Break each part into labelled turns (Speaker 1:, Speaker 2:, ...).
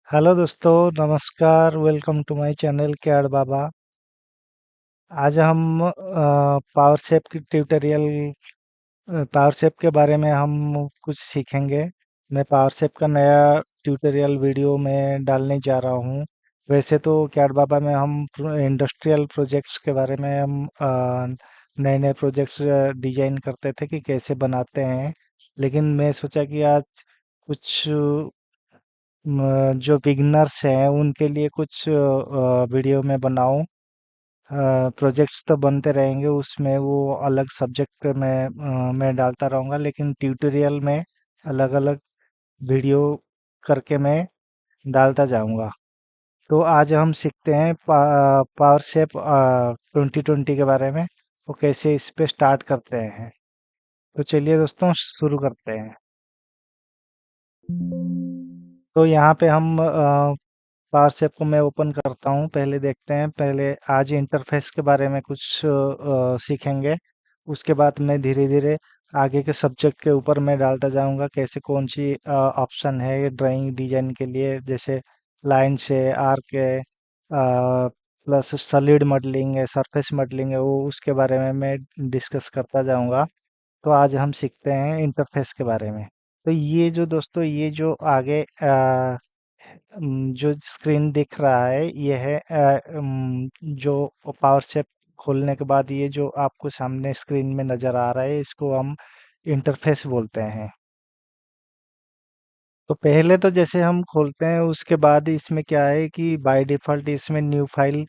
Speaker 1: Hello दोस्तों, नमस्कार। Welcome to my channel CAD Baba. आज हम पावरशेप की ट्यूटोरियल पावरशेप के बारे में हम कुछ सीखेंगे। मैं पावरशेप का नया ट्यूटोरियल वीडियो में डालने जा रहा हूँ। वैसे तो कैड बाबा में हम इंडस्ट्रियल प्रोजेक्ट्स के बारे में हम नए नए प्रोजेक्ट्स डिजाइन करते थे कि कैसे बनाते हैं। लेकिन मैं सोचा कि आज कुछ जो बिगिनर्स हैं उनके लिए कुछ वीडियो में बनाऊं। प्रोजेक्ट्स तो बनते रहेंगे, उसमें वो अलग सब्जेक्ट में मैं डालता रहूँगा, लेकिन ट्यूटोरियल में अलग अलग वीडियो करके मैं डालता जाऊँगा। तो आज हम सीखते हैं पावर शेप 2020 के बारे में, वो कैसे इस पे स्टार्ट करते हैं। तो चलिए दोस्तों, शुरू करते हैं। तो यहाँ पे हम पावरशेप को मैं ओपन करता हूँ। पहले देखते हैं, पहले आज इंटरफेस के बारे में कुछ सीखेंगे। उसके बाद मैं धीरे धीरे आगे के सब्जेक्ट के ऊपर मैं डालता जाऊंगा, कैसे कौन सी ऑप्शन है ड्राइंग डिजाइन के लिए, जैसे लाइन से आर्क है, प्लस सॉलिड मॉडलिंग है, सरफेस मॉडलिंग है, वो उसके बारे में मैं डिस्कस करता जाऊंगा। तो आज हम सीखते हैं इंटरफेस के बारे में। तो ये जो दोस्तों, ये जो आगे जो स्क्रीन दिख रहा है, ये है जो पावर शेप खोलने के बाद ये जो आपको सामने स्क्रीन में नज़र आ रहा है, इसको हम इंटरफेस बोलते हैं। तो पहले तो जैसे हम खोलते हैं, उसके बाद इसमें क्या है कि बाय डिफ़ॉल्ट इसमें न्यू फाइल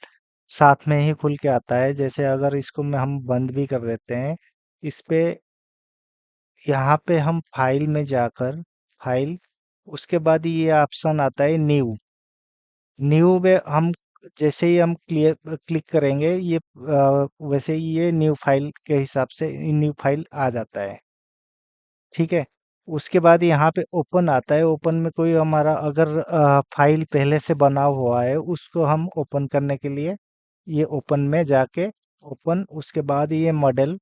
Speaker 1: साथ में ही खुल के आता है। जैसे अगर इसको में हम बंद भी कर देते हैं, इस पे यहाँ पे हम फाइल में जाकर फाइल, उसके बाद ये ऑप्शन आता है न्यू। न्यू में हम जैसे ही हम क्लिक करेंगे, ये वैसे ही ये न्यू फाइल के हिसाब से न्यू फाइल आ जाता है। ठीक है। उसके बाद यहाँ पे ओपन आता है। ओपन में कोई हमारा अगर फाइल पहले से बना हुआ है, उसको हम ओपन करने के लिए ये ओपन में जाके ओपन, उसके बाद ये मॉडल,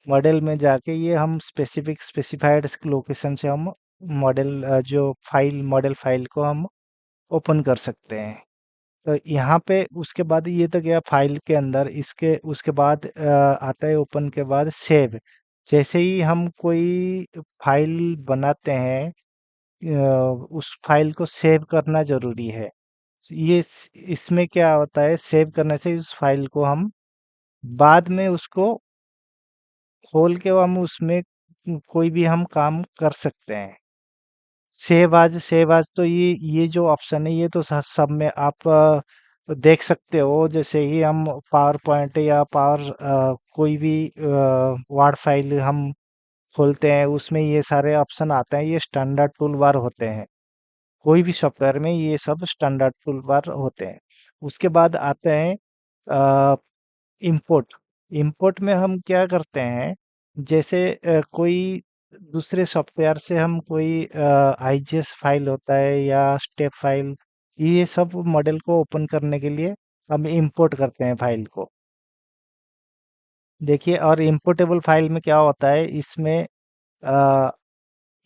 Speaker 1: मॉडल में जाके ये हम स्पेसिफाइड लोकेशन से हम मॉडल जो फाइल मॉडल फाइल को हम ओपन कर सकते हैं। तो यहाँ पे उसके बाद ये तो गया फाइल के अंदर। इसके उसके बाद आता है ओपन के बाद सेव। जैसे ही हम कोई फाइल बनाते हैं, उस फाइल को सेव करना जरूरी है। इसमें क्या होता है, सेव करने से उस फाइल को हम बाद में उसको खोल के हम उसमें कोई भी हम काम कर सकते हैं। सेव आज तो ये जो ऑप्शन है, ये तो सब में आप देख सकते हो। जैसे ही हम पावर पॉइंट या कोई भी वर्ड फाइल हम खोलते हैं, उसमें ये सारे ऑप्शन आते हैं। ये स्टैंडर्ड टूल बार होते हैं। कोई भी सॉफ्टवेयर में ये सब स्टैंडर्ड टूल बार होते हैं। उसके बाद आते हैं इंपोर्ट। इंपोर्ट में हम क्या करते हैं, जैसे कोई दूसरे सॉफ्टवेयर से हम कोई आईजीएस फाइल होता है या स्टेप फाइल, ये सब मॉडल को ओपन करने के लिए हम इंपोर्ट करते हैं फाइल को। देखिए, और इंपोर्टेबल फाइल में क्या होता है, इसमें अ,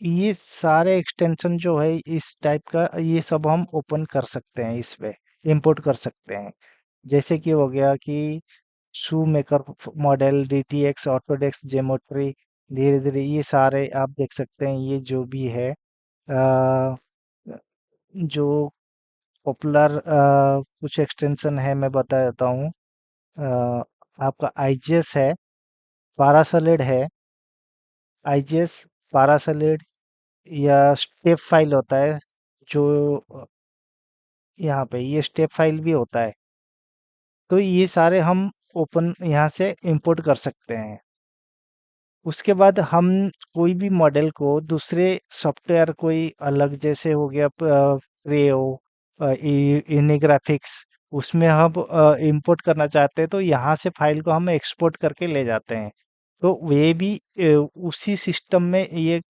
Speaker 1: ये सारे एक्सटेंशन जो है इस टाइप का, ये सब हम ओपन कर सकते हैं, इस पे इंपोर्ट कर सकते हैं। जैसे कि हो गया कि शू मेकर मॉडल, डीटीएक्स, ऑटोडेस्क, जेमोट्री, धीरे धीरे ये सारे आप देख सकते हैं। ये जो भी है जो पॉपुलर कुछ एक्सटेंशन है, मैं बता देता हूँ। आपका आईजीएस है, पारासोलिड है, आईजीएस, पारासोलिड, या स्टेप फाइल होता है जो यहाँ पे ये स्टेप फाइल भी होता है। तो ये सारे हम ओपन यहाँ से इंपोर्ट कर सकते हैं। उसके बाद हम कोई भी मॉडल को दूसरे सॉफ्टवेयर, कोई अलग जैसे हो गया प्रेयो, इनिग्राफिक्स, उसमें हम इंपोर्ट करना चाहते हैं, तो यहाँ से फाइल को हम एक्सपोर्ट करके ले जाते हैं। तो ये भी उसी सिस्टम में ये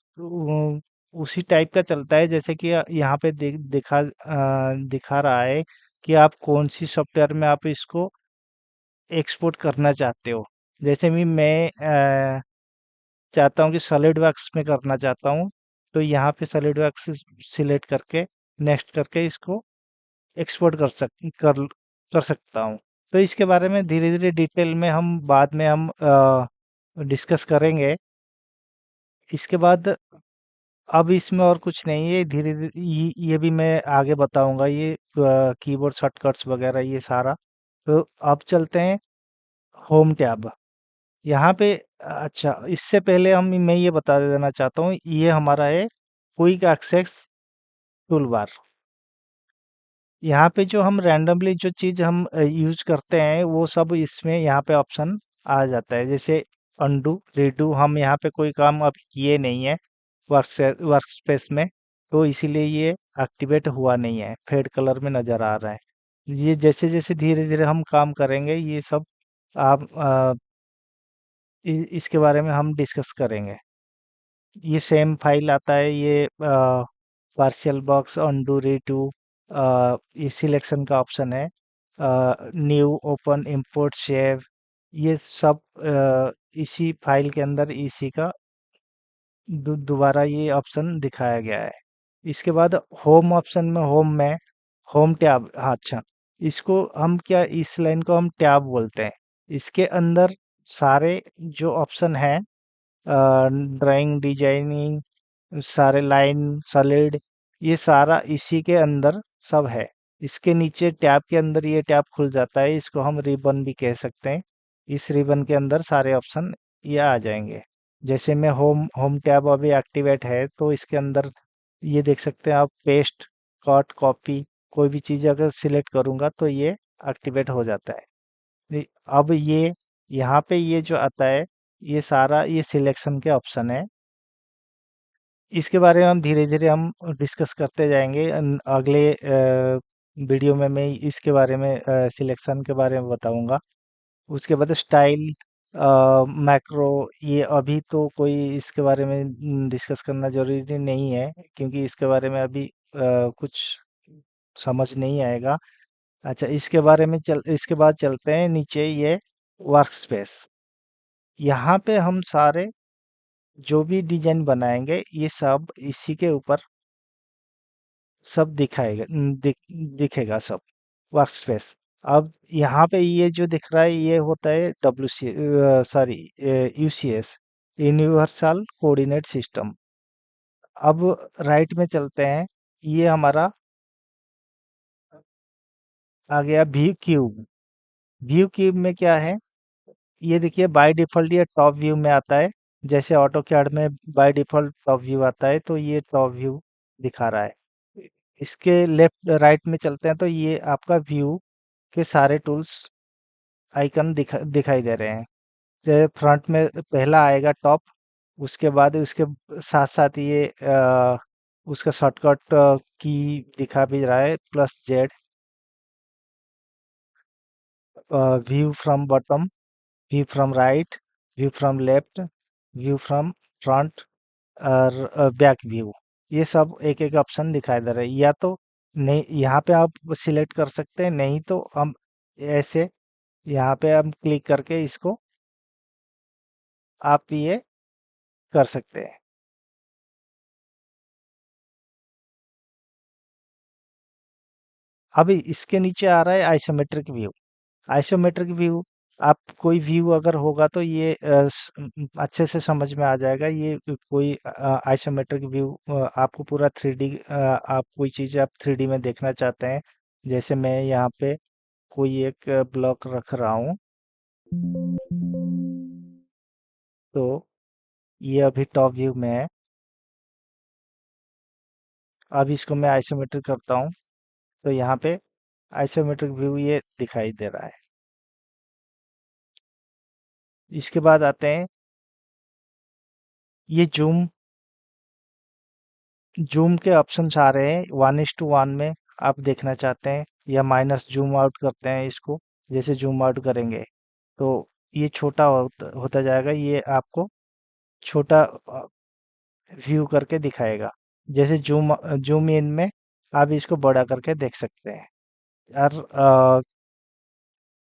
Speaker 1: उसी टाइप का चलता है। जैसे कि यहाँ पे दिखा रहा है कि आप कौन सी सॉफ्टवेयर में आप इसको एक्सपोर्ट करना चाहते हो। जैसे मैं चाहता हूँ कि सॉलिड वर्क्स में करना चाहता हूँ, तो यहाँ पे सॉलिड वर्क्स सिलेक्ट करके नेक्स्ट करके इसको एक्सपोर्ट कर कर सकता हूँ। तो इसके बारे में धीरे-धीरे डिटेल में हम बाद में हम डिस्कस करेंगे। इसके बाद अब इसमें और कुछ नहीं है, धीरे-धीरे ये भी मैं आगे बताऊँगा, ये कीबोर्ड शॉर्टकट्स वगैरह ये सारा। तो अब चलते हैं होम टैब। यहाँ पे अच्छा, इससे पहले हम मैं ये बता देना चाहता हूँ, ये हमारा है क्विक एक्सेस टूलबार। यहाँ पे जो हम रैंडमली जो चीज़ हम यूज़ करते हैं वो सब इसमें यहाँ पे ऑप्शन आ जाता है। जैसे अनडू, रीडू, हम यहाँ पे कोई काम अभी किए नहीं है वर्क स्पेस में, तो इसीलिए ये एक्टिवेट हुआ नहीं है, फेड कलर में नज़र आ रहा है। ये जैसे जैसे धीरे धीरे हम काम करेंगे ये सब आप इसके बारे में हम डिस्कस करेंगे। ये सेम फाइल आता है, ये पार्शियल बॉक्स, अनडू, रीडू, ये सिलेक्शन का ऑप्शन है, न्यू, ओपन, इंपोर्ट, सेव, ये सब इसी फाइल के अंदर इसी का दोबारा ये ऑप्शन दिखाया गया है। इसके बाद होम ऑप्शन में होम टैब, हाँ अच्छा, इसको हम क्या, इस लाइन को हम टैब बोलते हैं। इसके अंदर सारे जो ऑप्शन हैं, ड्राइंग, डिजाइनिंग, सारे लाइन, सॉलिड, ये सारा इसी के अंदर सब है। इसके नीचे टैब के अंदर ये टैब खुल जाता है, इसको हम रिबन भी कह सकते हैं। इस रिबन के अंदर सारे ऑप्शन ये आ जाएंगे। जैसे मैं होम होम टैब अभी एक्टिवेट है, तो इसके अंदर ये देख सकते हैं आप, पेस्ट, कट, कॉपी, कोई भी चीज़ अगर सिलेक्ट करूंगा तो ये एक्टिवेट हो जाता है। अब ये यहाँ पे ये जो आता है, ये सारा ये सिलेक्शन के ऑप्शन है। इसके बारे में हम धीरे-धीरे हम डिस्कस करते जाएँगे। अगले वीडियो में मैं इसके बारे में सिलेक्शन के बारे में बताऊँगा। उसके बाद स्टाइल, मैक्रो, ये अभी तो कोई इसके बारे में डिस्कस करना ज़रूरी नहीं है, क्योंकि इसके बारे में अभी कुछ समझ नहीं आएगा। अच्छा, इसके बाद चलते हैं नीचे, ये वर्कस्पेस। यहाँ पे हम सारे जो भी डिज़ाइन बनाएँगे, ये सब इसी के ऊपर सब दिखेगा सब, वर्कस्पेस। अब यहाँ पे ये जो दिख रहा है ये होता है यूसीएस, यूनिवर्सल कोऑर्डिनेट सिस्टम। अब राइट में चलते हैं, ये हमारा आ गया व्यू क्यूब। व्यू क्यूब में क्या है, ये देखिए बाय डिफ़ॉल्ट ये टॉप व्यू में आता है। जैसे ऑटो कैड में बाय डिफ़ॉल्ट टॉप व्यू आता है, तो ये टॉप व्यू दिखा रहा है। इसके लेफ्ट राइट में चलते हैं, तो ये आपका व्यू के सारे टूल्स आइकन दिखाई दे रहे हैं। जैसे फ्रंट में पहला आएगा टॉप, उसके बाद उसके साथ साथ ये उसका शॉर्टकट की दिखा भी रहा है, plus Z, view from bottom, view from right, view from left, view from front और बैक व्यू। ये सब एक एक ऑप्शन दिखाई दे रहा है। या तो नहीं, यहाँ पे आप सिलेक्ट कर सकते हैं, नहीं तो हम ऐसे यहाँ पे हम क्लिक करके इसको आप ये कर सकते हैं। अभी इसके नीचे आ रहा है आइसोमेट्रिक व्यू। आइसोमेट्रिक व्यू, आप कोई व्यू अगर होगा तो ये अच्छे से समझ में आ जाएगा। ये कोई आइसोमेट्रिक व्यू, आपको पूरा 3D, आप कोई चीज़ आप 3D में देखना चाहते हैं। जैसे मैं यहाँ पे कोई एक ब्लॉक रख रहा हूँ, तो ये अभी टॉप व्यू में है। अब इसको मैं आइसोमेट्रिक करता हूँ, तो यहाँ पे आइसोमेट्रिक व्यू ये दिखाई दे रहा है। इसके बाद आते हैं, ये जूम जूम के ऑप्शंस आ रहे हैं 1:1 में, आप देखना चाहते हैं, या माइनस जूम आउट करते हैं इसको। जैसे जूम आउट करेंगे तो ये छोटा होता जाएगा, ये आपको छोटा व्यू करके दिखाएगा। जैसे जूम जूम इन में आप इसको बड़ा करके देख सकते हैं। और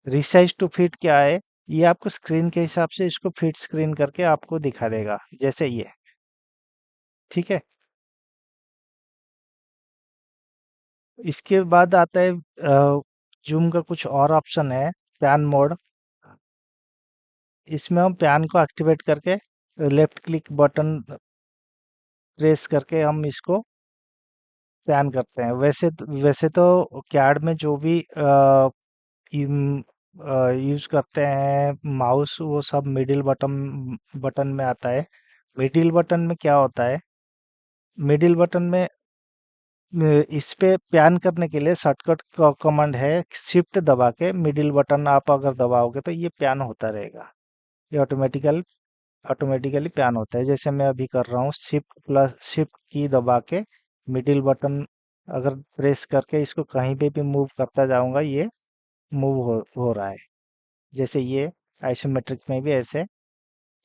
Speaker 1: रिसाइज टू फिट क्या है, ये आपको स्क्रीन के हिसाब से इसको फिट स्क्रीन करके आपको दिखा देगा, जैसे ये, ठीक है। इसके बाद आता है जूम का कुछ और ऑप्शन है, पैन मोड। इसमें हम पैन को एक्टिवेट करके लेफ्ट क्लिक बटन प्रेस करके हम इसको पैन करते हैं। वैसे तो कैड में जो भी यूज करते हैं माउस, वो सब मिडिल बटन बटन में आता है। मिडिल बटन में क्या होता है, मिडिल बटन में इस पे पैन करने के लिए शॉर्टकट कमांड है, शिफ्ट दबा के मिडिल बटन आप अगर दबाओगे तो ये पैन होता रहेगा। ये ऑटोमेटिकली पैन होता है, जैसे मैं अभी कर रहा हूँ, शिफ्ट की दबा के मिडिल बटन अगर प्रेस करके इसको कहीं पे भी मूव करता जाऊंगा, ये मूव हो रहा है। जैसे ये आइसोमेट्रिक में भी ऐसे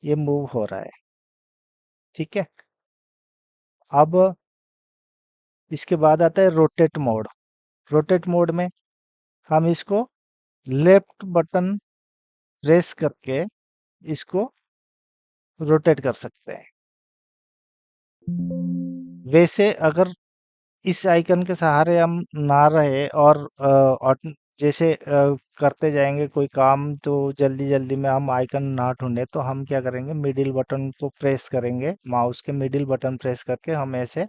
Speaker 1: ये मूव हो रहा है। ठीक है। अब इसके बाद आता है रोटेट मोड। रोटेट मोड में हम इसको लेफ्ट बटन प्रेस करके इसको रोटेट कर सकते हैं। वैसे अगर इस आइकन के सहारे हम ना रहे और जैसे करते जाएंगे कोई काम, तो जल्दी जल्दी में हम आइकन ना ढूंढे, तो हम क्या करेंगे, मिडिल बटन को प्रेस करेंगे, माउस के मिडिल बटन प्रेस करके हम ऐसे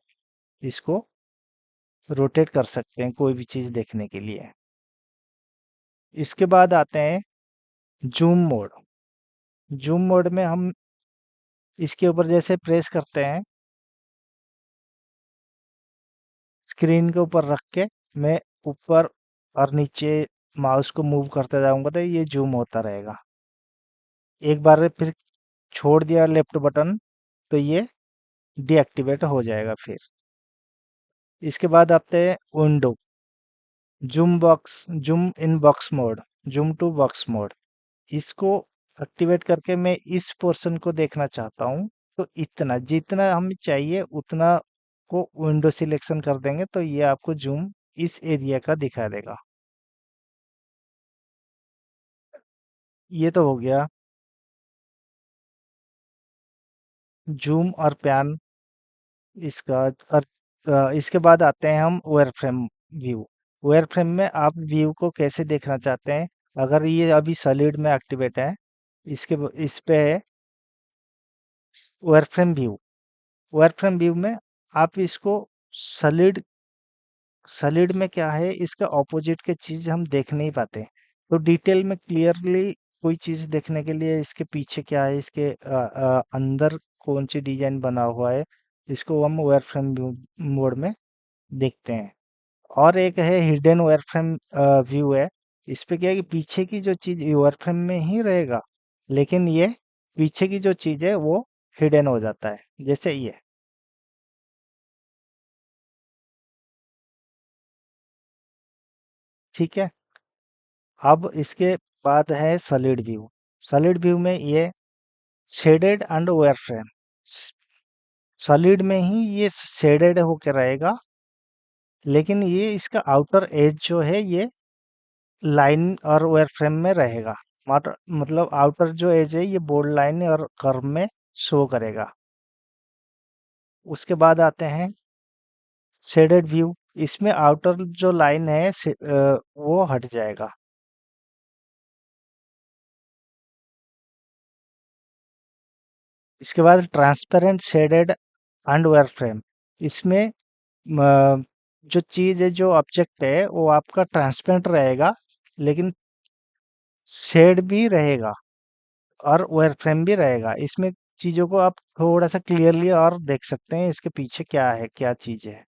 Speaker 1: इसको रोटेट कर सकते हैं कोई भी चीज़ देखने के लिए। इसके बाद आते हैं जूम मोड। जूम मोड में हम इसके ऊपर जैसे प्रेस करते हैं, स्क्रीन के ऊपर रख के मैं ऊपर और नीचे माउस को मूव करते जाऊंगा तो ये जूम होता रहेगा। एक बार फिर छोड़ दिया लेफ्ट बटन तो ये डीएक्टिवेट हो जाएगा फिर। इसके बाद आते हैं window, zoom in box mode, zoom to box mode. इसको एक्टिवेट करके मैं इस पोर्शन को देखना चाहता हूँ, तो इतना जितना हमें चाहिए उतना को विंडो सिलेक्शन कर देंगे तो ये आपको जूम इस एरिया का दिखा देगा। ये तो हो गया जूम और पैन इसका। और इसके बाद आते हैं हम wire frame view. Wire frame में आप व्यू को कैसे देखना चाहते हैं, अगर ये अभी सॉलिड में एक्टिवेट है, इस पे है wire frame view. Wire frame view में आप इसको सॉलिड सॉलिड में क्या है, इसका ऑपोजिट के चीज हम देख नहीं पाते। तो डिटेल में क्लियरली कोई चीज देखने के लिए इसके पीछे क्या है, इसके अंदर कौन सी डिजाइन बना हुआ है, इसको हम वायर फ्रेम व्यू मोड में देखते हैं। और एक है हिडन वायर फ्रेम व्यू है। इस पे क्या है कि पीछे की जो चीज वायर फ्रेम में ही रहेगा, लेकिन ये पीछे की जो चीज है वो हिडन हो जाता है, जैसे ये। ठीक है। अब इसके बाद है सॉलिड व्यू। सॉलिड व्यू में ये shaded and wire frame, solid में ही ये शेडेड होकर रहेगा, लेकिन ये इसका आउटर एज जो है ये लाइन और वायर फ्रेम में रहेगा। मतलब आउटर जो एज है ये बोल्ड लाइन और कर्व में शो करेगा। उसके बाद आते हैं शेडेड व्यू। इसमें आउटर जो लाइन है वो हट जाएगा। इसके बाद transparent shaded and wire frame. इसमें जो चीज है, जो ऑब्जेक्ट है वो आपका ट्रांसपेरेंट रहेगा, लेकिन शेड भी रहेगा और वायर फ्रेम भी रहेगा। इसमें चीजों को आप थोड़ा सा क्लियरली और देख सकते हैं, इसके पीछे क्या है, क्या चीज है।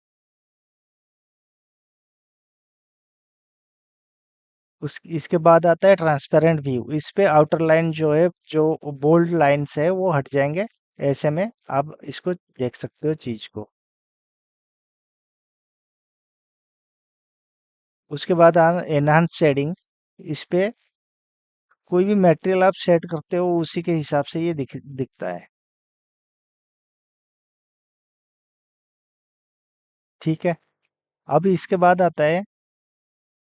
Speaker 1: उस इसके बाद आता है ट्रांसपेरेंट व्यू। इस पे आउटर लाइन जो है, जो बोल्ड लाइंस है वो हट जाएंगे। ऐसे में आप इसको देख सकते हो चीज को। उसके बाद एनहांस शेडिंग। इस पे कोई भी मटेरियल आप सेट करते हो उसी के हिसाब से ये दिखता है। ठीक है। अब इसके बाद आता है,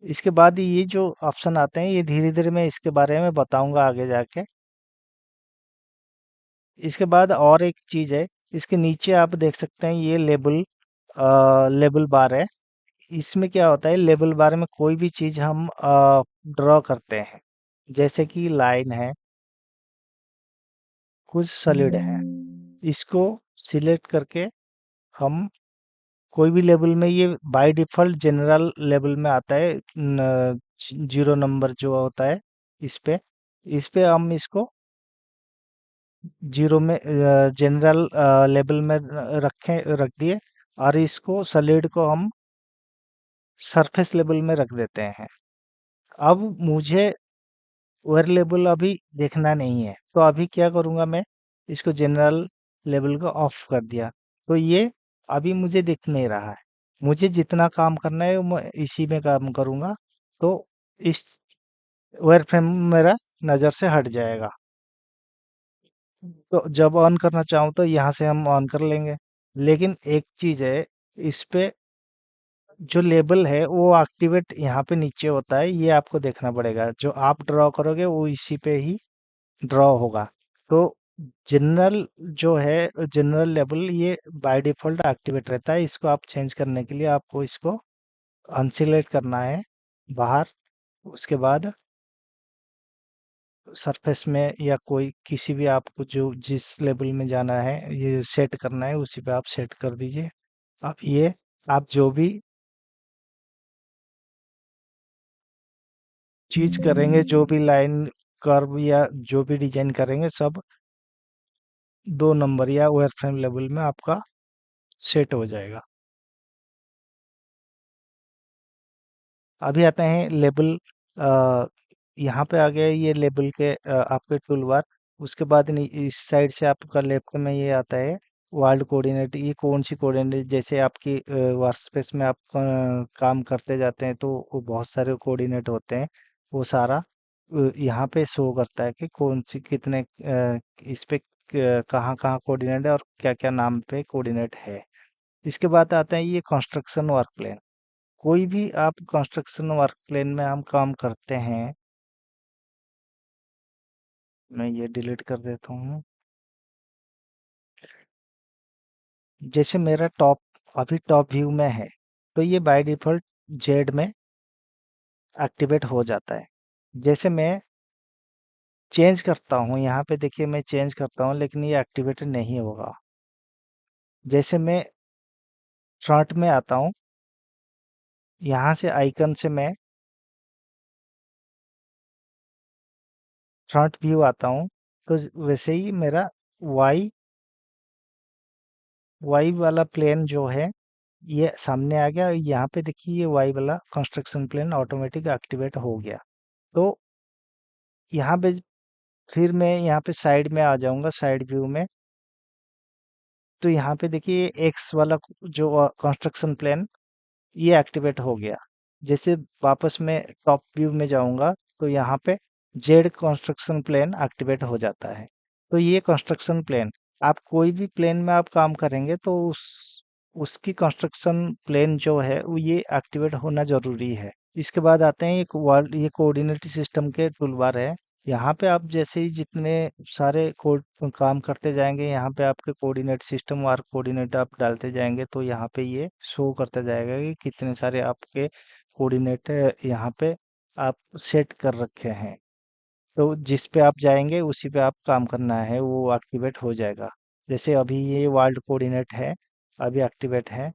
Speaker 1: इसके बाद ये जो ऑप्शन आते हैं ये धीरे धीरे मैं इसके बारे में बताऊंगा आगे जाके। इसके बाद और एक चीज है, इसके नीचे आप देख सकते हैं ये लेबल लेबल बार है। इसमें क्या होता है, लेबल बार में कोई भी चीज़ हम ड्रॉ करते हैं, जैसे कि लाइन है, कुछ सॉलिड है, इसको सिलेक्ट करके हम कोई भी लेबल में, ये बाय डिफ़ॉल्ट जनरल लेबल में आता है, 0 नंबर जो होता है, इस पे हम इसको 0 में जनरल लेबल में रख दिए, और इसको सॉलिड को हम सरफेस लेवल में रख देते हैं। अब मुझे ओवर लेवल अभी देखना नहीं है, तो अभी क्या करूँगा मैं, इसको जनरल लेवल को ऑफ कर दिया, तो ये अभी मुझे दिख नहीं रहा है। मुझे जितना काम करना है मैं इसी में काम करूँगा, तो इस वायर फ्रेम मेरा नज़र से हट जाएगा। तो जब ऑन करना चाहूँ तो यहाँ से हम ऑन कर लेंगे। लेकिन एक चीज़ है, इस पे जो लेबल है वो एक्टिवेट यहाँ पे नीचे होता है, ये आपको देखना पड़ेगा। जो आप ड्रॉ करोगे वो इसी पे ही ड्रॉ होगा। तो जनरल जो है, जनरल लेबल ये बाय डिफ़ॉल्ट एक्टिवेट रहता है। इसको आप चेंज करने के लिए आपको इसको अनसिलेक्ट करना है बाहर। उसके बाद सरफेस में या कोई किसी भी आपको जो जिस लेवल में जाना है, ये सेट करना है, उसी पे आप सेट कर दीजिए। अब ये आप जो भी चीज करेंगे, जो भी लाइन कर्व या जो भी डिजाइन करेंगे, सब 2 नंबर या वायर फ्रेम लेवल में आपका सेट हो जाएगा। अभी आते हैं लेबल, अ, यहाँ पे आ गया ये लेबल के आपके टूल बार। उसके बाद इस साइड से आपका लेफ्ट में ये आता है वर्ल्ड कोऑर्डिनेट। ये कौन सी कोऑर्डिनेट, जैसे आपकी वर्क स्पेस में आप काम करते जाते हैं तो वो बहुत सारे कोऑर्डिनेट होते हैं, वो सारा यहाँ पे शो करता है कि कौन सी कितने इस पे कहाँ कहाँ कोऑर्डिनेट है और क्या क्या नाम पे कोऑर्डिनेट है। इसके बाद आता है ये कंस्ट्रक्शन वर्क प्लेन। कोई भी आप कंस्ट्रक्शन वर्क प्लेन में हम काम करते हैं, मैं ये डिलीट कर देता हूँ। जैसे मेरा टॉप अभी टॉप व्यू में है, तो ये बाय डिफॉल्ट जेड में एक्टिवेट हो जाता है। जैसे मैं चेंज करता हूँ, यहाँ पे देखिए मैं चेंज करता हूँ लेकिन ये एक्टिवेट नहीं होगा। जैसे मैं फ्रंट में आता हूँ, यहाँ से आइकन से मैं फ्रंट व्यू आता हूँ, तो वैसे ही मेरा वाई वाई वाला प्लेन जो है ये सामने आ गया। यहाँ पे देखिए ये वाई वाला कंस्ट्रक्शन प्लेन ऑटोमेटिक एक्टिवेट हो गया। तो यहाँ पे फिर मैं यहाँ पे साइड में आ जाऊंगा, साइड व्यू में। तो यहाँ पे देखिए एक्स वाला जो कंस्ट्रक्शन प्लेन ये एक्टिवेट हो गया। जैसे वापस मैं टॉप व्यू में जाऊंगा, तो यहाँ पे जेड कंस्ट्रक्शन प्लेन एक्टिवेट हो जाता है। तो ये कंस्ट्रक्शन प्लेन, आप कोई भी प्लेन में आप काम करेंगे तो उसकी कंस्ट्रक्शन प्लेन जो है वो ये एक्टिवेट होना जरूरी है। इसके बाद आते हैं एक वर्ल्ड, ये कोऑर्डिनेट सिस्टम के टूलबार है। यहाँ पे आप जैसे ही जितने सारे कोड काम करते जाएंगे, यहाँ पे आपके कोऑर्डिनेट सिस्टम और कोऑर्डिनेट आप डालते जाएंगे, तो यहाँ पे ये शो करता जाएगा कि कितने सारे आपके कोऑर्डिनेट यहाँ पे आप सेट कर रखे हैं। तो जिस पे आप जाएंगे उसी पे आप काम करना है, वो एक्टिवेट हो जाएगा। जैसे अभी ये वर्ल्ड कोऑर्डिनेट है, अभी एक्टिवेट है।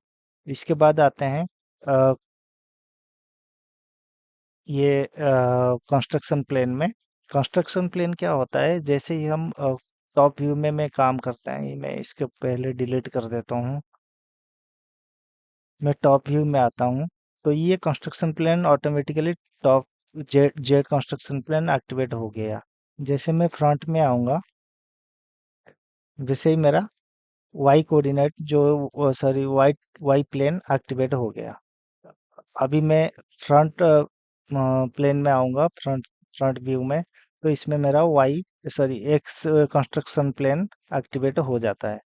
Speaker 1: इसके बाद आते हैं अ, ये कंस्ट्रक्शन प्लेन में। कंस्ट्रक्शन प्लेन क्या होता है, जैसे ही हम टॉप व्यू में मैं काम करता है, मैं इसके पहले डिलीट कर देता हूँ। मैं टॉप व्यू में आता हूँ, तो ये construction plan automatically top Z Z construction plan activate हो गया। जैसे मैं फ्रंट में आऊँगा, वैसे ही मेरा वाई कोऑर्डिनेट जो sorry Y Y plane activate हो गया। अभी मैं फ्रंट प्लेन में आऊँगा, फ्रंट फ्रंट व्यू में, तो इसमें मेरा Y sorry X construction plane activate हो जाता है।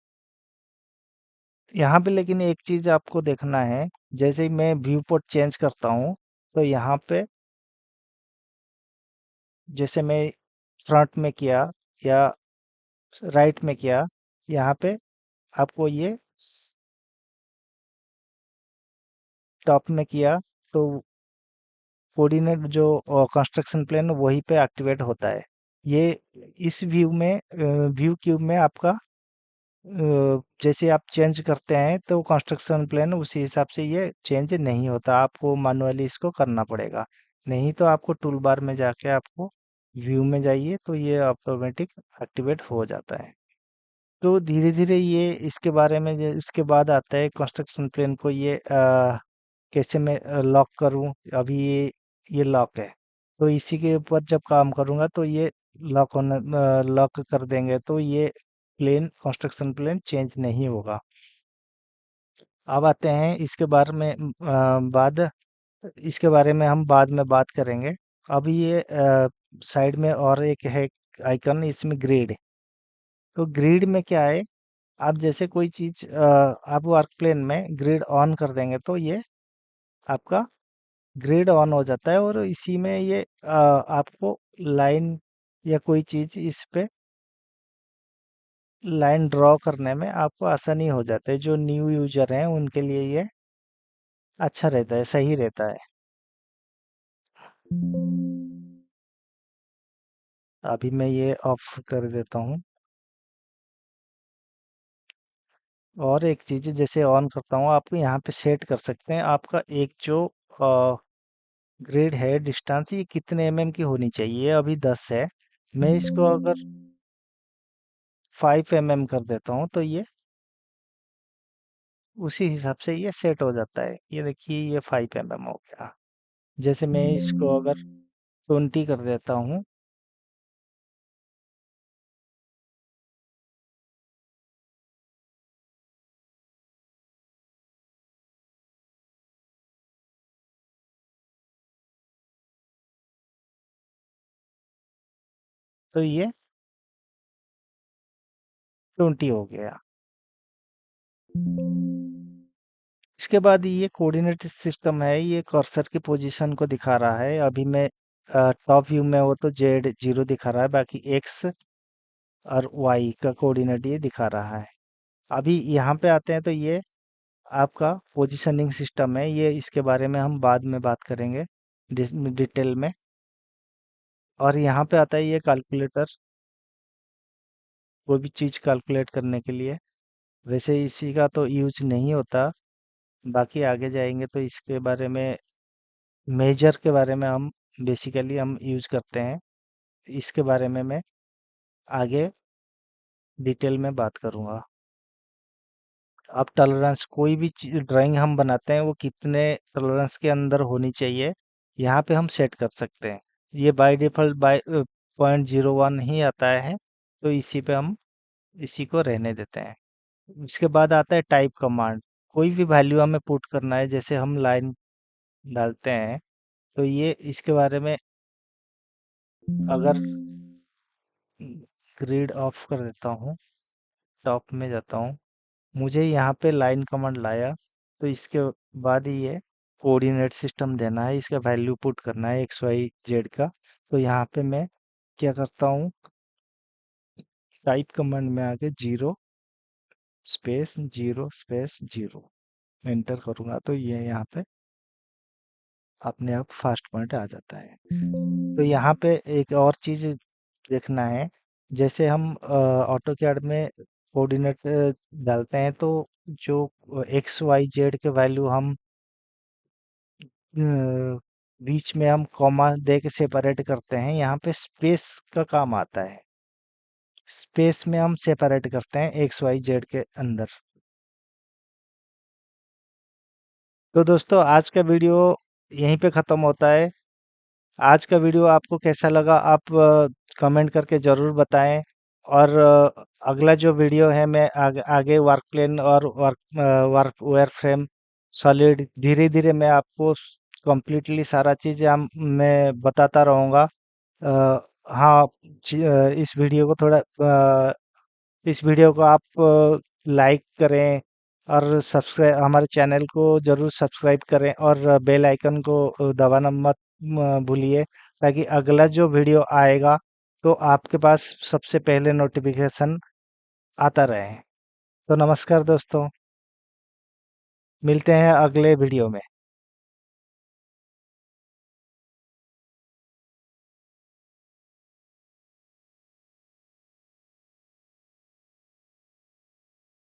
Speaker 1: यहाँ पे लेकिन एक चीज आपको देखना है, जैसे ही मैं व्यू पोर्ट चेंज करता हूँ, तो यहाँ पे जैसे मैं फ्रंट में किया या राइट में किया, यहाँ पे आपको ये टॉप में किया तो कोऑर्डिनेट जो कंस्ट्रक्शन प्लान वहीं पे एक्टिवेट होता है। ये इस व्यू में व्यू क्यूब में आपका जैसे आप चेंज करते हैं तो कंस्ट्रक्शन प्लान उसी हिसाब से ये चेंज नहीं होता, आपको मैनुअली इसको करना पड़ेगा। नहीं तो आपको टूल बार में जाके आपको व्यू में जाइए तो ये ऑटोमेटिक एक्टिवेट हो जाता है। तो धीरे धीरे ये इसके बारे में इसके बाद आता है कंस्ट्रक्शन प्लान को ये कैसे मैं लॉक करूं। अभी ये लॉक है, तो इसी के ऊपर जब काम करूंगा तो ये लॉक होना लॉक कर देंगे तो ये प्लेन कंस्ट्रक्शन प्लेन चेंज नहीं होगा। अब आते हैं इसके बारे में बाद इसके बारे में हम बाद में बात करेंगे। अभी ये साइड में और एक है आइकन, इसमें ग्रिड। तो ग्रिड में क्या है, आप जैसे कोई चीज आप वर्क प्लेन में ग्रिड ऑन कर देंगे तो ये आपका ग्रिड ऑन हो जाता है और इसी में ये आपको लाइन या कोई चीज इस पे लाइन ड्रॉ करने में आपको आसानी हो जाता है। जो न्यू यूजर हैं उनके लिए ये अच्छा रहता है, सही रहता है। अभी मैं ये ऑफ कर देता हूँ। और एक चीज जैसे ऑन करता हूँ, आप यहाँ पे सेट कर सकते हैं आपका एक जो ग्रिड है डिस्टेंस ये कितने की होनी चाहिए। अभी 10 है, मैं इसको अगर 5 कर देता हूँ तो ये उसी हिसाब से ये सेट हो जाता है। ये देखिए ये 5 हो गया। जैसे मैं इसको अगर 20 कर देता हूँ तो ये 20 हो गया। इसके बाद ये कोऑर्डिनेट सिस्टम है, ये कर्सर की पोजीशन को दिखा रहा है। अभी मैं टॉप व्यू में हो तो जेड 0 दिखा रहा है, बाकी एक्स और वाई का कोऑर्डिनेट ये दिखा रहा है। अभी यहाँ पे आते हैं तो ये आपका पोजीशनिंग सिस्टम है, ये इसके बारे में हम बाद में बात करेंगे डिटेल में। और यहाँ पे आता है ये कैलकुलेटर, कोई भी चीज़ कैलकुलेट करने के लिए। वैसे इसी का तो यूज नहीं होता, बाकी आगे जाएंगे तो इसके बारे में मेजर के बारे में हम बेसिकली हम यूज करते हैं। इसके बारे में मैं आगे डिटेल में बात करूंगा। अब टॉलरेंस, कोई भी ड्राइंग हम बनाते हैं वो कितने टॉलरेंस के अंदर होनी चाहिए यहाँ पे हम सेट कर सकते हैं। ये बाय डिफॉल्ट बाय 0.01 ही आता है, तो इसी पे हम इसी को रहने देते हैं। इसके बाद आता है टाइप कमांड। कोई भी वैल्यू हमें पुट करना है, जैसे हम लाइन डालते हैं तो ये इसके बारे में अगर ग्रिड ऑफ कर देता हूँ, टॉप में जाता हूँ, मुझे यहाँ पे लाइन कमांड लाया तो इसके बाद ही ये कोऑर्डिनेट सिस्टम देना है, इसका वैल्यू पुट करना है एक्स वाई जेड का। तो यहाँ पे मैं क्या करता हूँ, टाइप कमांड में आके 0 स्पेस 0 एंटर करूँगा तो ये यहाँ पे अपने आप फास्ट पॉइंट आ जाता है। तो यहाँ पे एक और चीज़ देखना है, जैसे हम ऑटो कैड में कोऑर्डिनेट डालते हैं तो जो एक्स वाई जेड के वैल्यू हम बीच में हम कॉमा दे के सेपरेट करते हैं, यहाँ पे स्पेस का काम आता है। स्पेस में हम सेपरेट करते हैं एक्स वाई जेड के अंदर। तो दोस्तों आज का वीडियो यहीं पे ख़त्म होता है। आज का वीडियो आपको कैसा लगा आप कमेंट करके ज़रूर बताएं। और अगला जो वीडियो है मैं आगे वर्क प्लेन और वर्क वेयर फ्रेम सॉलिड धीरे धीरे मैं आपको कंप्लीटली सारा चीज़ हम मैं बताता रहूँगा। हाँ, इस वीडियो को आप लाइक करें और सब्सक्राइब हमारे चैनल को जरूर सब्सक्राइब करें और बेल आइकन को दबाना मत भूलिए, ताकि अगला जो वीडियो आएगा तो आपके पास सबसे पहले नोटिफिकेशन आता रहे। तो नमस्कार दोस्तों, मिलते हैं अगले वीडियो में।